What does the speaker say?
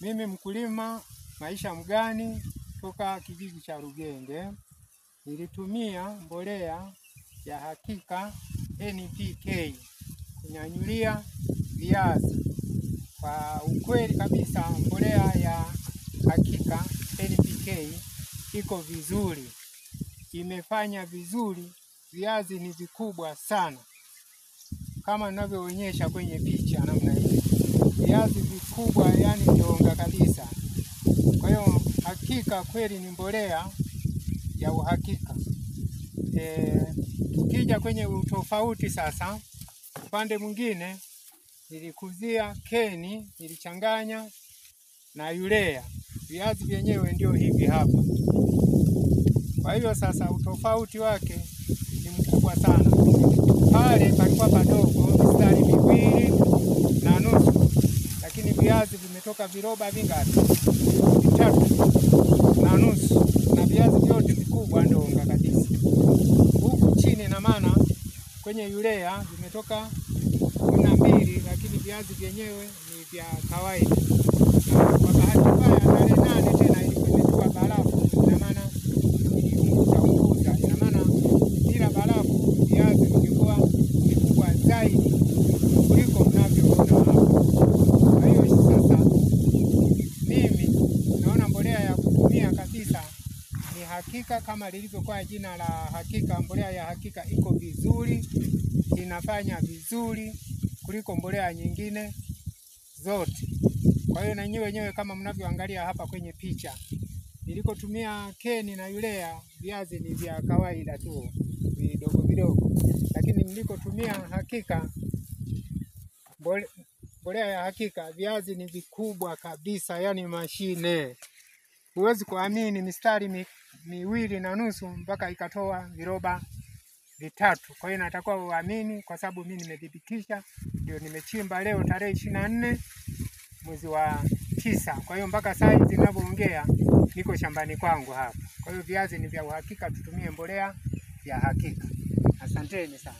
Mimi mkulima Maisha Mgani toka kijiji cha Rugenge. Nilitumia mbolea ya Hakika NPK kunyanyulia viazi. Kwa ukweli kabisa mbolea ya Hakika NPK iko vizuri, imefanya vizuri. Viazi ni vikubwa sana kama ninavyoonyesha kwenye picha namna hii. Viazi vikubwa, yani ndonga kabisa. Kwa hiyo Hakika kweli ni mbolea ya uhakika. Tukija kwenye utofauti sasa, upande mwingine nilikuzia keni, nilichanganya na urea. Viazi vyenyewe ndio hivi hapa. Kwa hiyo sasa utofauti wake ni mkubwa sana. Pale palikuwa padogo, mistari 2.5, lakini viazi vimetoka viroba vingapi? 3.5, na viazi vyote vikubwa ndonga kabisa. Huku chini na maana kwenye urea vimetoka 12, lakini viazi vyenyewe ni vya kawaida. Kwa bahati mbaya tarehe 8 tena ilikuwa barafu, ina maana iliunguza. Ina maana bila barafu viazi vilikuwa vikubwa zaidi kuliko mnavyoona hapa. Kwa hiyo sasa mimi naona mbolea ya kutumia kabisa ni Hakika, kama lilivyokuwa jina la Hakika. Mbolea ya Hakika iko vizuri, inafanya vizuri kuliko mbolea nyingine zote. Kwa hiyo na nyinyi wenyewe kama mnavyoangalia hapa kwenye picha, nilikotumia keni na urea viazi ni vya kawaida tu, vidogo vidogo, lakini nilikotumia Hakika, mbolea ya Hakika, viazi ni vikubwa kabisa, yani mashine. Huwezi kuamini, mistari 2.5 mpaka ikatoa viroba 3. Kwa hiyo natakuwa uamini, kwa sababu mimi nimedhibitisha, ndio nimechimba leo tarehe 24 mwezi wa 9. Kwa hiyo mpaka saa hizi ninavyoongea niko shambani kwangu hapa. Kwa hiyo viazi ni vya uhakika, tutumie mbolea ya Hakika. Asanteni sana.